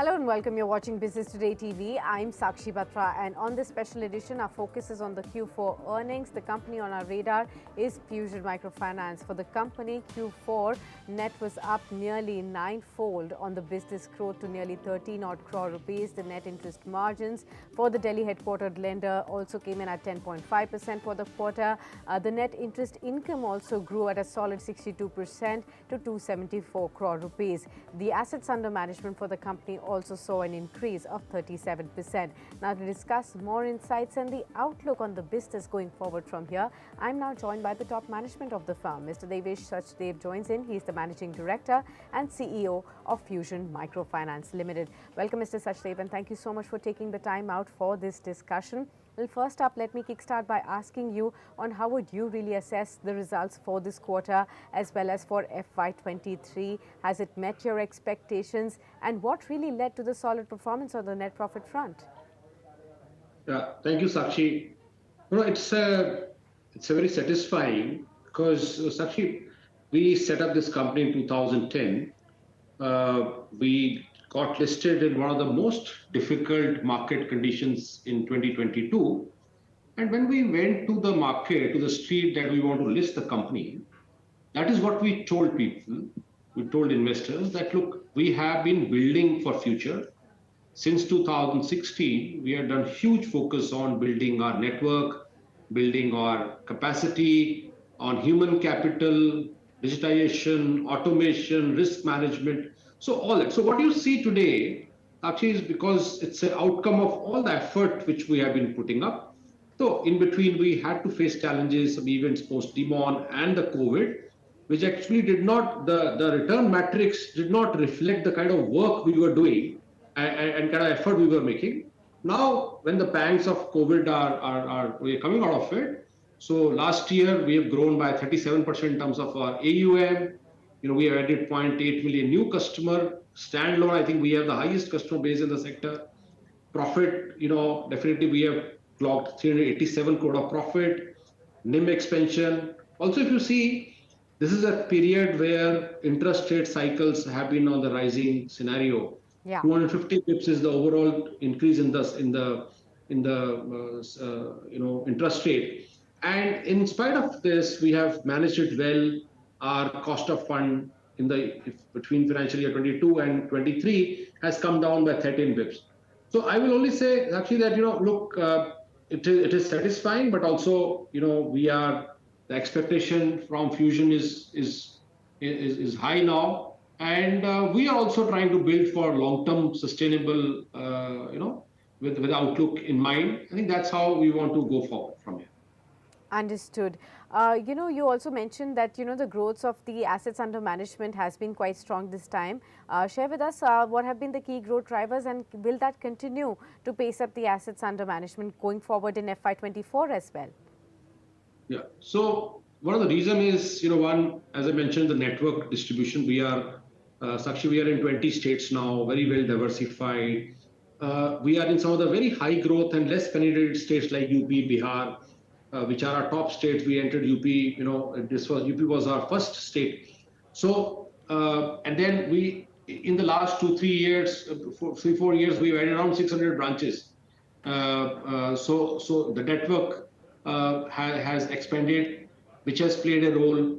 Hello and welcome. You're watching Business Today TV. I'm Sakshi Batra, and on this special edition, our focus is on the Q4 earnings. The company on our radar is Fusion Microfinance. For the company, Q4 net was up nearly ninefold on the business growth to nearly 13 odd crore rupees. The net interest margins for the Delhi-headquartered lender also came in at 10.5% for the quarter. The net interest income also grew at a solid 62% to 274 crore rupees. The assets under management for the company also saw an increase of 37%. Now, to discuss more insights and the outlook on the business going forward from here, I'm now joined by the top management of the firm. Mr. Devesh Sachdev joins in. He is the Managing Director and CEO of Fusion Microfinance Limited. Welcome, Mr. Sachdev, and thank you so much for taking the time out for this discussion. Well, first up, let me kickstart by asking you on how would you really assess the results for this quarter as well as for FY23? Has it met your expectations, and what really led to the solid performance on the net profit front? Yeah, thank you, Sakshi. It's a very satisfying because Sakshi, we set up this company in 2010. We got listed in one of the most difficult market conditions in 2022. And when we went to the market, to the street that we want to list the company, that is what we told people. We told investors that, look, we have been building for future. Since 2016, we have done huge focus on building our network, building our capacity, on human capital, digitization, automation, risk management. So all that. So what you see today actually is because it's an outcome of all the effort which we have been putting up. So in between, we had to face challenges, some events post-demon and the COVID, which actually did not, the return metrics did not reflect the kind of work we were doing and kind of effort we were making. Now, when the pangs of COVID we're coming out of it. So last year, we have grown by 37% in terms of our AUM. We have added 0.8 million new customer. Standalone, I think we have the highest customer base in the sector. Profit, definitely we have clocked 387 crore of profit. NIM expansion. Also, if you see, this is a period where interest rate cycles have been on the rising scenario. Yeah. 250 pips is the overall increase in the interest rate. And in spite of this, we have managed it well. Our cost of fund between financial year 22 and 23 has come down by 13 bips. So I will only say actually that, look, it is satisfying, but also, the expectation from Fusion is high now. And we are also trying to build for long-term sustainable, with the outlook in mind. I think that's how we want to go forward from here. Understood. You also mentioned that, the growth of the assets under management has been quite strong this time. Share with us what have been the key growth drivers, and will that continue to pace up the assets under management going forward in FY24 as well? Yeah. So one of the reasons is, one, as I mentioned, the network distribution. Sakshi, we are in 20 states now, very well diversified. We are in some of the very high growth and less penetrated states like UP, Bihar, which are our top states. We entered UP, UP was our first state. So, and then in the last 2-3 years, 3-4 years, we've added around 600 branches. So the network has expanded, which has played a role.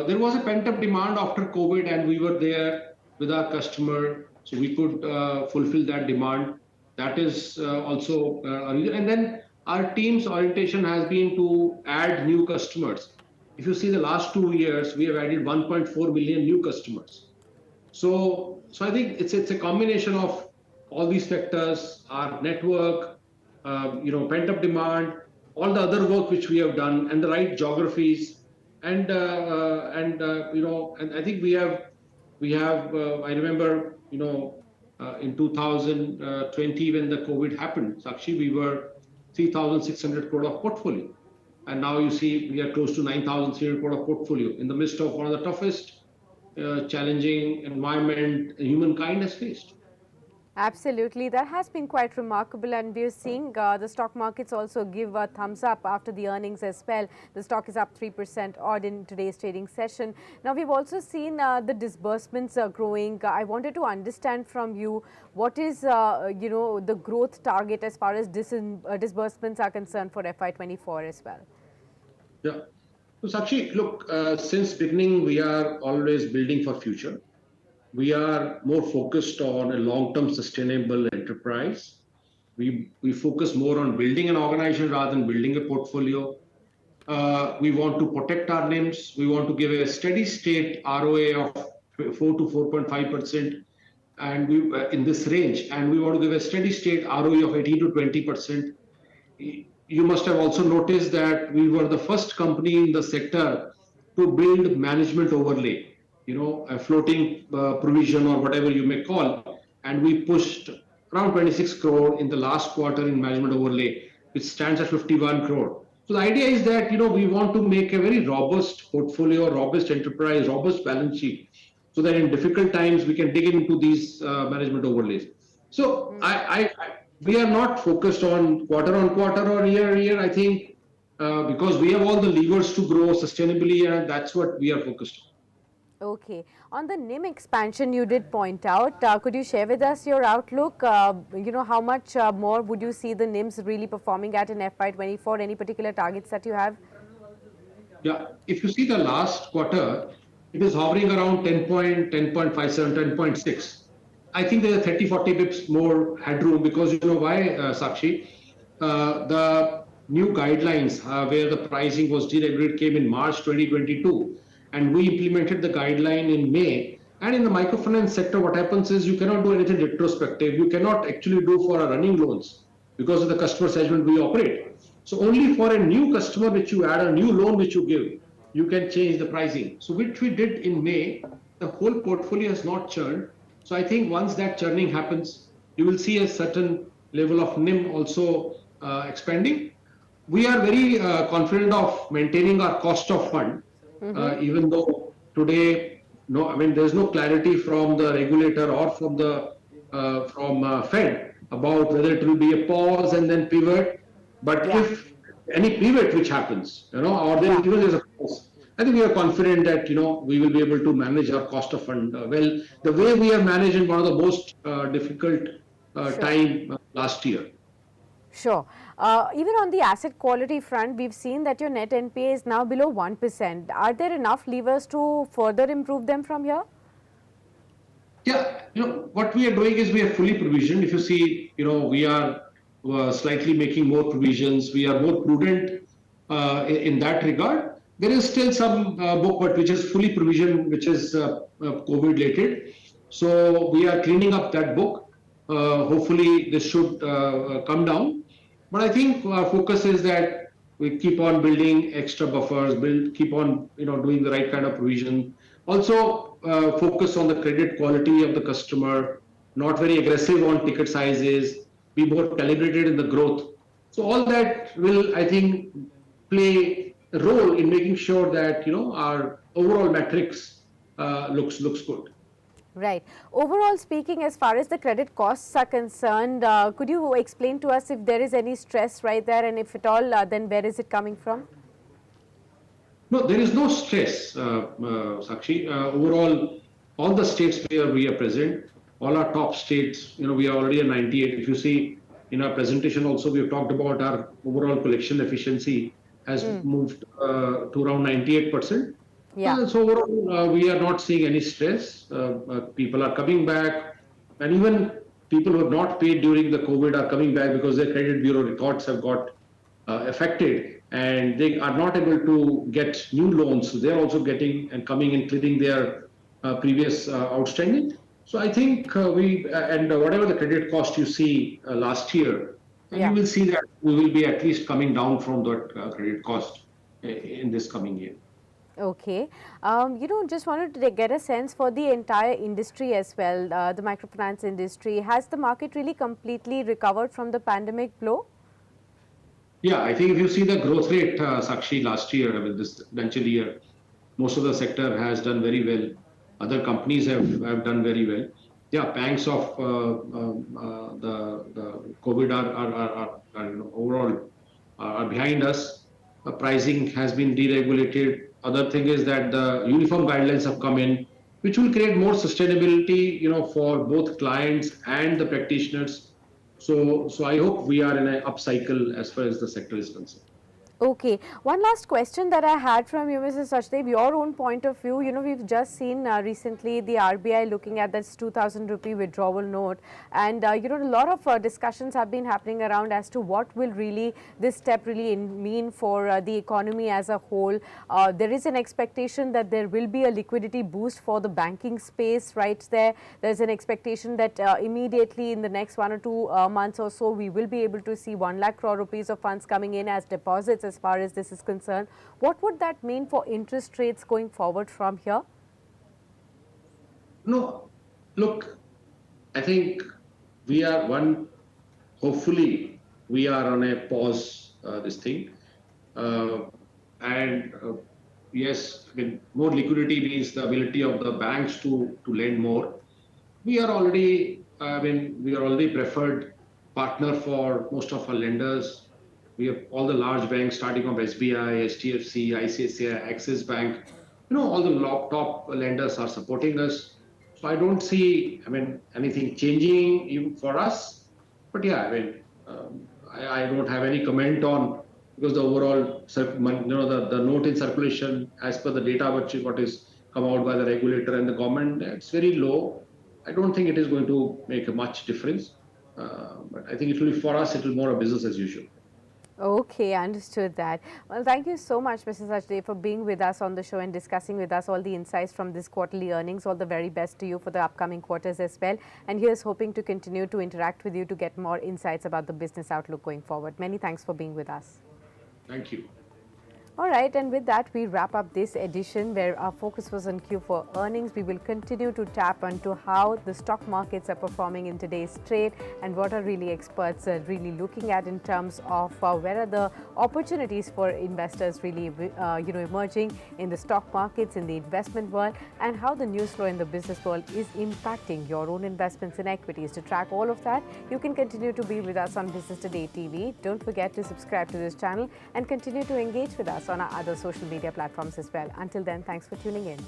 There was a pent-up demand after COVID, and we were there with our customer, so we could fulfill that demand. That is also a reason. And then our team's orientation has been to add new customers. If you see the last 2 years, we have added 1.4 million new customers. So I think it's a combination of all these factors: our network, pent-up demand, all the other work which we have done, and the right geographies. And I think we have. I remember, in 2020 when the COVID happened, Sakshi, we were 3,600 crore of portfolio, and now you see we are close to 9,300 crore of portfolio in the midst of one of the toughest, challenging environment humankind has faced. Absolutely, that has been quite remarkable, and we're seeing the stock markets also give a thumbs up after the earnings as well. The stock is up 3% odd in today's trading session. Now, we've also seen the disbursements growing. I wanted to understand from you what is, the growth target as far as disbursements are concerned for FY24 as well. Yeah. So Sakshi, look, since beginning, we are always building for future. We are more focused on a long-term sustainable enterprise. We focus more on building an organization rather than building a portfolio. We want to protect our NIMs. We want to give a steady state ROA of 4 to 4.5%, and we in this range. And we want to give a steady state ROE of 18 to 20%. You must have also noticed that we were the first company in the sector to build management overlay, a floating provision or whatever you may call. And we pushed around 26 crore in the last quarter in management overlay, which stands at 51 crore. So the idea is that, we want to make a very robust portfolio, robust enterprise, robust balance sheet, so that in difficult times we can dig into these management overlays. So we are not focused on quarter or year. I think because we have all the levers to grow sustainably, and that's what we are focused on. Okay. On the NIM expansion, you did point out. Could you share with us your outlook? How much more would you see the NIMs really performing at in FY24? Any particular targets that you have? Yeah. If you see the last quarter, it is hovering around 10.57, 10.6. I think there's a 30-40 bips more headroom because you know why, Sakshi? The new guidelines where the pricing was deregulated came in March 2022, and we implemented the guideline in May. And in the microfinance sector, what happens is you cannot do anything retrospective. You cannot actually do for a running loans because of the customer segment we operate. So only for a new customer which you add, a new loan which you give, you can change the pricing. So which we did in May. The whole portfolio has not churned. So I think once that churning happens, you will see a certain level of NIM also expanding. We are very confident of maintaining our cost of fund, even though today, there's no clarity from the regulator or from the Fed about whether it will be a pause and then pivot. But if any pivot which happens, or there's a pause, I think we are confident that we will be able to manage our cost of fund well, the way we have managed in one of the most difficult time last year. Sure. Even on the asset quality front, we've seen that your net NPA is now below 1%. Are there enough levers to further improve them from here? Yeah, what we are doing is we are fully provisioned. If you see, we are slightly making more provisions. We are more prudent in that regard. There is still some book, but which is fully provisioned, which is COVID related. So we are cleaning up that book. Hopefully, this should come down. But I think our focus is that we keep on building extra buffers, keep on doing the right kind of provision. Also, focus on the credit quality of the customer, not very aggressive on ticket sizes, be more calibrated in the growth. So all that will, I think, play a role in making sure that our overall metrics looks good. Right. Overall speaking, as far as the credit costs are concerned, could you explain to us if there is any stress right there, and if at all, then where is it coming from? No, there is no stress, Sakshi. Overall, all the states where we are present, all our top states, we are already at 98. If you see in our presentation also, we have talked about our overall collection efficiency has moved to around 98%. Yeah. So overall, we are not seeing any stress. People are coming back, and even people who have not paid during the COVID are coming back because their credit bureau records have got affected, and they are not able to get new loans. So they're also getting and coming and clearing their previous outstanding. So I think whatever the credit cost you see last year, you will see that we will be at least coming down from that credit cost in this coming year. Okay. Just wanted to get a sense for the entire industry as well, the microfinance industry. Has the market really completely recovered from the pandemic blow? Yeah, I think if you see the growth rate, Sakshi, last year, this financial year, most of the sector has done very well. Other companies have done very well. yeah, pangs of the COVID are overall are behind us. Pricing has been deregulated. Other thing is that the uniform guidelines have come in, which will create more sustainability, for both clients and the practitioners. So I hope we are in an upcycle as far as the sector is concerned. Okay. One last question that I had from you, Mrs. Sachdev, your own point of view. We've just seen recently the RBI looking at this 2,000 rupee withdrawal note, and a lot of discussions have been happening around as to what will really this step really mean for the economy as a whole. There is an expectation that there will be a liquidity boost for the banking space right there. There's an expectation that immediately in the next 1 or 2 months or so, we will be able to see 1 lakh crore rupees of funds coming in as deposits as far as this is concerned. What would that mean for interest rates going forward from here? No, look, I think we are hopefully we are on a pause, this thing. And yes, I mean, more liquidity means the ability of the banks to lend more. We are already, we are already preferred partner for most of our lenders. We have all the large banks starting from SBI, HDFC, ICICI, Axis Bank. All the top lenders are supporting us. So I don't see, anything changing even for us. But yeah, I don't have any comment on, because the overall, the note in circulation as per the data what is come out by the regulator and the government, it's very low. I don't think it is going to make a much difference. But I think it will be for us, it will more a business as usual. Okay, understood that. Well, thank you so much, Mrs. Sachdev, for being with us on the show and discussing with us all the insights from this quarterly earnings. All the very best to you for the upcoming quarters as well. And here's hoping to continue to interact with you to get more insights about the business outlook going forward. Many thanks for being with us. Thank you. All right, and with that, we wrap up this edition where our focus was on Q4 earnings. We will continue to tap into how the stock markets are performing in today's trade and what are really experts really looking at in terms of where are the opportunities for investors really emerging in the stock markets, in the investment world, and how the news flow in the business world is impacting your own investments in equities. To track all of that, you can continue to be with us on Business Today TV. Don't forget to subscribe to this channel and continue to engage with us on our other social media platforms as well. Until then, thanks for tuning in.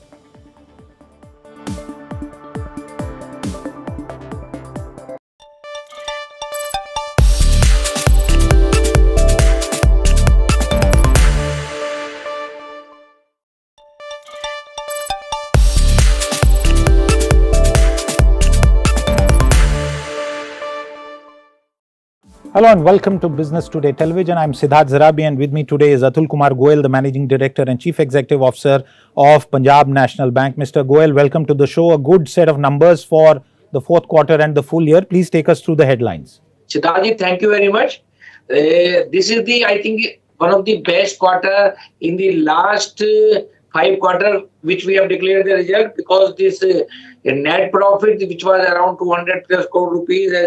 Hello and welcome to Business Today Television. I'm Siddharth Zarabi and with me today is Atul Kumar Goel, the Managing Director and Chief Executive Officer of Punjab National Bank. Mr. Goel, welcome to the show. A good set of numbers for the fourth quarter and the full year. Please take us through the headlines. Siddharth, thank you very much. This is I think, one of the best quarter in the last 5 quarters which we have declared the result, because this net profit which was around 200 plus crore rupees has